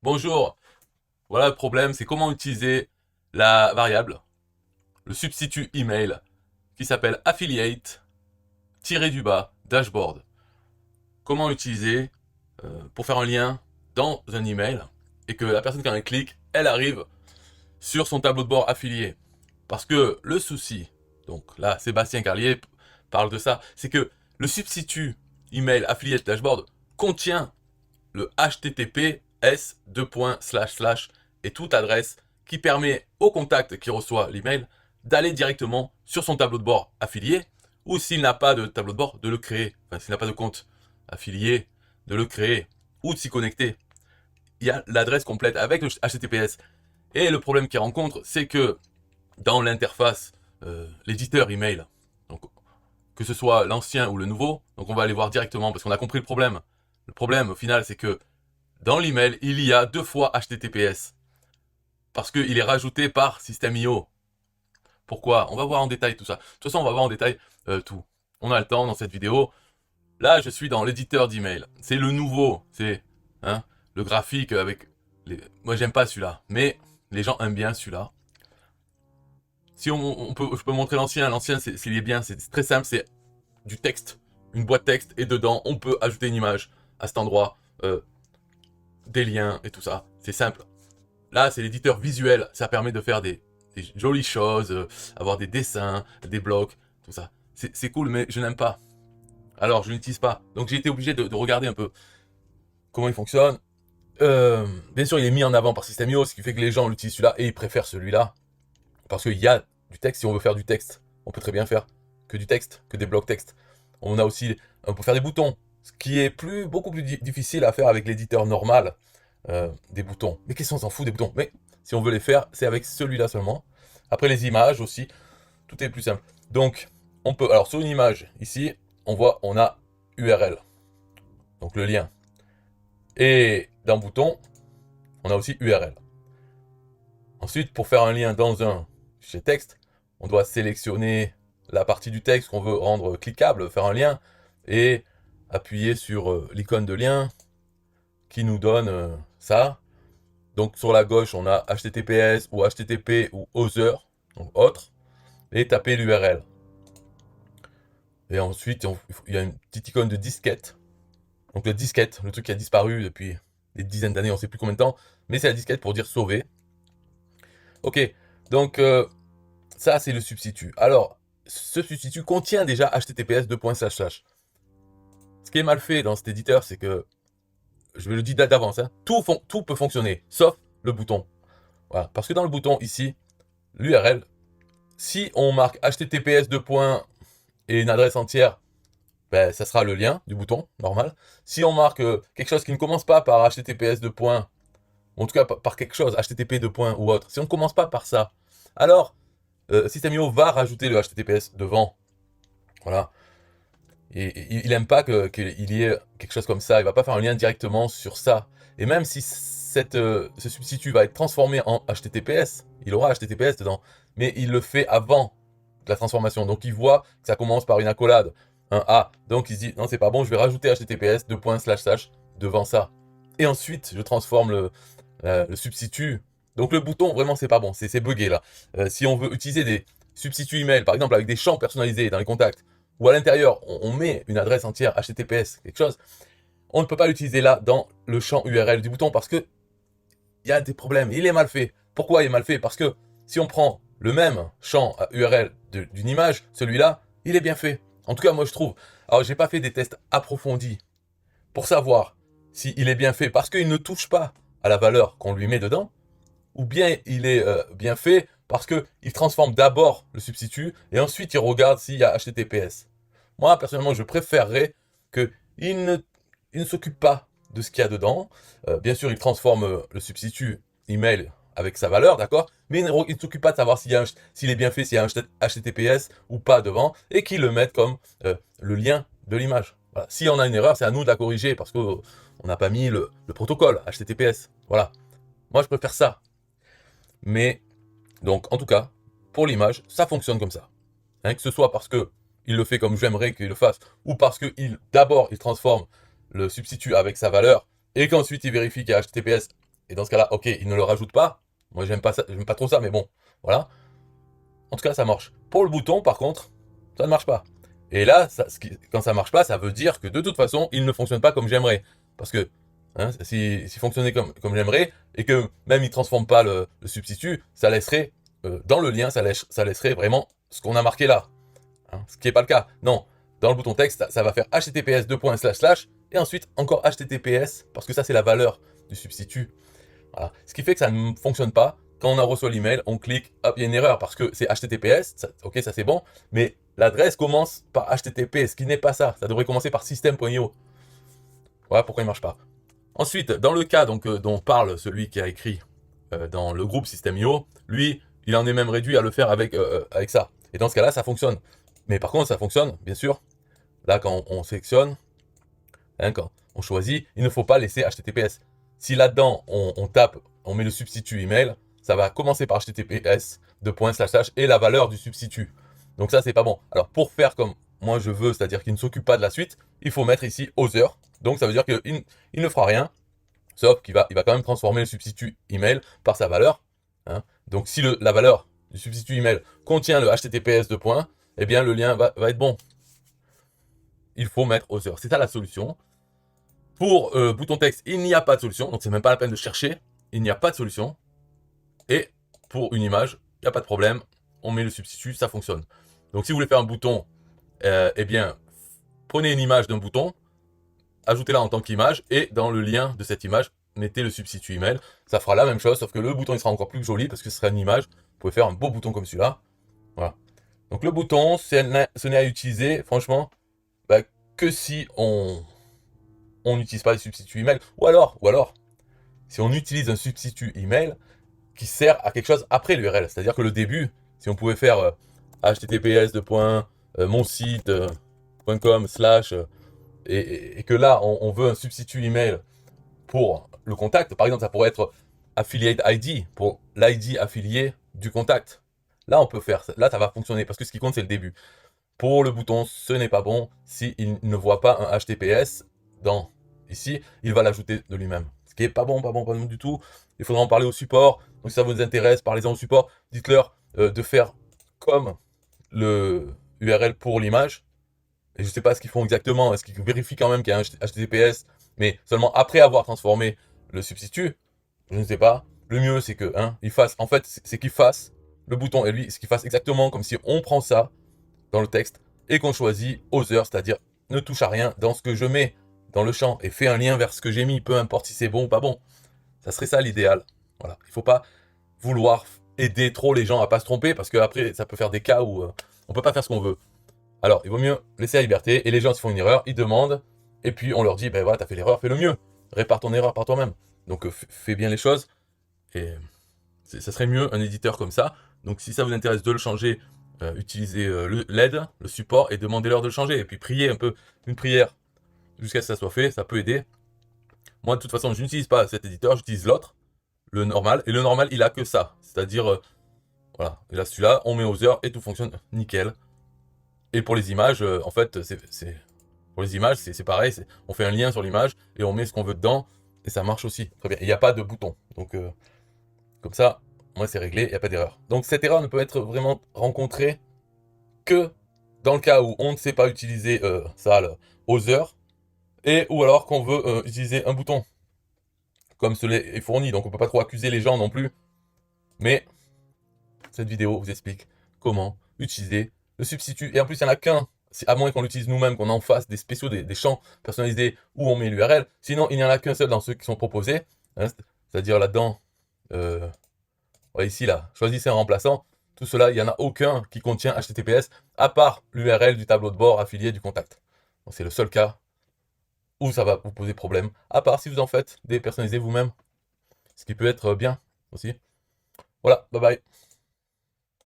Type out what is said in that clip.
Bonjour, voilà le problème, c'est comment utiliser la variable, le substitut email qui s'appelle affiliate tiré du bas dashboard. Comment utiliser pour faire un lien dans un email et que la personne qui en clique, elle arrive sur son tableau de bord affilié. Parce que le souci, donc là Sébastien Carlier parle de ça, c'est que le substitut email affiliate dashboard contient le https et toute adresse qui permet au contact qui reçoit l'email d'aller directement sur son tableau de bord affilié ou s'il n'a pas de tableau de bord, de le créer. Enfin, s'il n'a pas de compte affilié, de le créer ou de s'y connecter. Il y a l'adresse complète avec le HTTPS. Et le problème qu'il rencontre, c'est que dans l'interface, l'éditeur email, donc que ce soit l'ancien ou le nouveau, donc on va aller voir directement parce qu'on a compris le problème. Le problème au final, c'est que dans l'email, il y a 2 fois HTTPS. Parce qu'il est rajouté par System.io. Pourquoi? On va voir en détail tout ça. De toute façon, on va voir en détail tout. On a le temps dans cette vidéo. Là, je suis dans l'éditeur d'email. C'est le nouveau. C'est le graphique avec les... Moi, j'aime pas celui-là. Mais les gens aiment bien celui-là. Si je peux montrer l'ancien. L'ancien, s'il est bien, c'est très simple. C'est du texte. Une boîte texte. Et dedans, on peut ajouter une image à cet endroit. Des liens et tout ça. C'est simple. Là, c'est l'éditeur visuel. Ça permet de faire des jolies choses, avoir des dessins, des blocs, tout ça. C'est cool, mais je n'aime pas. Alors, je n'utilise pas. Donc, j'ai été obligé de regarder un peu comment il fonctionne. Bien sûr, il est mis en avant par System.io, ce qui fait que les gens l'utilisent celui-là et ils préfèrent celui-là. Parce qu'il y a du texte. Si on veut faire du texte, on peut très bien faire que du texte, que des blocs texte. On peut faire des boutons. Ce qui est beaucoup plus difficile à faire avec l'éditeur normal. Des boutons. Mais qu'est-ce qu'on s'en fout des boutons? Mais si on veut les faire, c'est avec celui-là seulement. Après les images aussi, tout est plus simple. Donc, on peut, alors sur une image, ici, on a URL, donc le lien. Et dans bouton, on a aussi URL. Ensuite, pour faire un lien dans un fichier texte, on doit sélectionner la partie du texte qu'on veut rendre cliquable, faire un lien, et appuyer sur l'icône de lien qui nous donne ça. Donc sur la gauche, on a HTTPS ou HTTP ou Other, donc autre, et taper l'URL. Et ensuite, il y a une petite icône de disquette. Donc le disquette, le truc qui a disparu depuis des dizaines d'années, on ne sait plus combien de temps, mais c'est la disquette pour dire sauver. Ok, donc ça c'est le substitut. Alors, ce substitut contient déjà HTTPS. Ce qui est mal fait dans cet éditeur, c'est que, je vais le dire d'avance, tout peut fonctionner, sauf le bouton. Voilà, parce que dans le bouton ici, l'URL, si on marque HTTPS et une adresse entière, ben, ça sera le lien du bouton, normal. Si on marque quelque chose qui ne commence pas par HTTPS en tout cas par quelque chose, HTTP ou autre, si on ne commence pas par ça, alors System.io va rajouter le HTTPS devant. Voilà. Et il n'aime pas qu'il y ait quelque chose comme ça, il ne va pas faire un lien directement sur ça. Et même si ce substitut va être transformé en HTTPS, il aura HTTPS dedans, mais il le fait avant la transformation. Donc il voit que ça commence par une accolade, un A. Donc il se dit, non c'est pas bon, je vais rajouter HTTPS devant ça. Et ensuite, je transforme le substitut. Donc le bouton, vraiment c'est pas bon, c'est buggé là. Si on veut utiliser des substituts email, par exemple avec des champs personnalisés dans les contacts, ou à l'intérieur, on met une adresse entière HTTPS, quelque chose, on ne peut pas l'utiliser là dans le champ URL du bouton parce que il y a des problèmes. Il est mal fait. Pourquoi il est mal fait? Parce que si on prend le même champ URL d'une image, celui-là, il est bien fait. En tout cas, moi je trouve. Alors, j'ai pas fait des tests approfondis pour savoir s'il est bien fait parce qu'il ne touche pas à la valeur qu'on lui met dedans, ou bien il est bien fait parce qu'il transforme d'abord le substitut et ensuite il regarde s'il y a HTTPS. Moi, personnellement, je préférerais qu'il ne s'occupe pas de ce qu'il y a dedans. Bien sûr, il transforme le substitut email avec sa valeur, d'accord? Mais il ne s'occupe pas de savoir s'il est bien fait, s'il y a un HTTPS ou pas devant, et qu'il le mette comme le lien de l'image. Voilà. Si on a une erreur, c'est à nous de la corriger parce qu'on n'a pas mis le protocole HTTPS. Voilà. Moi, je préfère ça. Mais, donc, en tout cas, pour l'image, ça fonctionne comme ça. Que ce soit parce que il le fait comme j'aimerais qu'il le fasse, ou parce que d'abord, il transforme le substitut avec sa valeur, et qu'ensuite il vérifie qu'il y a HTTPS Et dans ce cas-là, ok, il ne le rajoute pas. Moi, j'aime pas ça, j'aime pas trop ça, mais bon, voilà. En tout cas, ça marche. Pour le bouton, par contre, ça ne marche pas. Et là, quand ça marche pas, ça veut dire que de toute façon, il ne fonctionne pas comme j'aimerais. Parce que hein, s'il fonctionnait comme j'aimerais, et que même il ne transforme pas le substitut, ça laisserait, dans le lien, ça laisserait vraiment ce qu'on a marqué là. Hein, ce qui n'est pas le cas. Non, dans le bouton texte, ça va faire https et ensuite encore https, parce que ça c'est la valeur du substitut. Voilà. Ce qui fait que ça ne fonctionne pas. Quand on a reçu l'email, on clique, hop, il y a une erreur parce que c'est HTTPS, ok, ça c'est bon, mais l'adresse commence par HTTP, ce qui n'est pas ça. Ça devrait commencer par system.io. Voilà pourquoi il ne marche pas. Ensuite, dans le cas donc, dont parle celui qui a écrit dans le groupe System.io, lui, il en est même réduit à le faire avec ça. Et dans ce cas-là, ça fonctionne. Mais par contre, ça fonctionne, bien sûr, là quand on sélectionne, hein, quand on choisit, il ne faut pas laisser HTTPS. Si là-dedans, on tape, on met le substitut email, ça va commencer par HTTPS, et la valeur du substitut. Donc ça, c'est pas bon. Alors, pour faire comme moi je veux, c'est-à-dire qu'il ne s'occupe pas de la suite, il faut mettre ici other. Donc ça veut dire qu'il ne fera rien, sauf qu'il va quand même transformer le substitut email par sa valeur. Hein. Donc si la valeur du substitut email contient le HTTPS eh bien le lien va être bon. Il faut mettre other. C'est ça la solution. Pour bouton texte, il n'y a pas de solution, donc c'est même pas la peine de chercher. Il n'y a pas de solution. Et pour une image, il n'y a pas de problème. On met le substitut, ça fonctionne. Donc si vous voulez faire un bouton, eh bien, prenez une image d'un bouton, ajoutez-la en tant qu'image, et dans le lien de cette image, mettez le substitut email. Ça fera la même chose, sauf que le bouton il sera encore plus joli parce que ce sera une image. Vous pouvez faire un beau bouton comme celui-là. Voilà. Donc le bouton, ce n'est à utiliser, franchement, bah, que si on n'utilise pas les substituts email. Ou alors, si on utilise un substitut email qui sert à quelque chose après l'URL. C'est-à-dire que le début, si on pouvait faire https://monsite.com/ et que là, on veut un substitut email pour le contact. Par exemple, ça pourrait être affiliate ID pour l'ID affilié du contact. Là, on peut faire, là, ça va fonctionner parce que ce qui compte, c'est le début. Pour le bouton, ce n'est pas bon. S'il ne voit pas un HTTPS ici, il va l'ajouter de lui-même. Ce qui est pas bon du tout. Il faudra en parler au support. Donc si ça vous intéresse, parlez-en au support. Dites-leur de faire comme le URL pour l'image. Et je ne sais pas ce qu'ils font exactement. Est-ce qu'ils vérifient quand même qu'il y a un HTTPS, mais seulement après avoir transformé le substitut? Je ne sais pas. Le mieux, c'est que il fasse. En fait, c'est qu'il fasse le bouton et lui, ce qu'il fasse exactement comme si on prend ça dans le texte et qu'on choisit other, c'est-à-dire ne touche à rien dans ce que je mets dans le champ et fait un lien vers ce que j'ai mis, peu importe si c'est bon ou pas bon. Ça serait ça l'idéal. Voilà. Il ne faut pas vouloir aider trop les gens à pas se tromper parce qu'après, ça peut faire des cas où on peut pas faire ce qu'on veut. Alors, il vaut mieux laisser la liberté et les gens, s'ils font une erreur, ils demandent et puis on leur dit, ben voilà, t'as fait l'erreur, fais le mieux. Répare ton erreur par toi-même. Donc, fais bien les choses et ça serait mieux un éditeur comme ça. Donc, si ça vous intéresse de le changer, utilisez l'aide, le support et demandez-leur de le changer. Et puis, priez un peu une prière jusqu'à ce que ça soit fait, ça peut aider. Moi, de toute façon, je n'utilise pas cet éditeur, j'utilise l'autre, le normal. Et le normal, il a que ça. C'est-à-dire, voilà. Et là, celui-là, on met other et tout fonctionne nickel. Et pour les images, en fait, pour les images, c'est pareil. On fait un lien sur l'image et on met ce qu'on veut dedans. Et ça marche aussi. Très bien. Il n'y a pas de bouton. Donc, comme ça, moi, c'est réglé. Il n'y a pas d'erreur. Donc, cette erreur ne peut être vraiment rencontrée que dans le cas où on ne sait pas utiliser ça, le other, et ou alors qu'on veut utiliser un bouton, comme cela est fourni. Donc, on ne peut pas trop accuser les gens non plus. Mais cette vidéo vous explique comment utiliser le substitut. Et en plus, il n'y en a qu'un. À moins qu'on l'utilise nous-mêmes, qu'on en fasse des spéciaux, des champs personnalisés où on met l'URL. Sinon, il n'y en a qu'un seul dans ceux qui sont proposés. Hein, c'est-à-dire là-dedans, ici, là, choisissez un remplaçant. Tout cela, il n'y en a aucun qui contient HTTPS, à part l'URL du tableau de bord affilié du contact. C'est le seul cas où ça va vous poser problème. À part si vous en faites des personnalisés vous-même. Ce qui peut être bien aussi. Voilà, bye bye.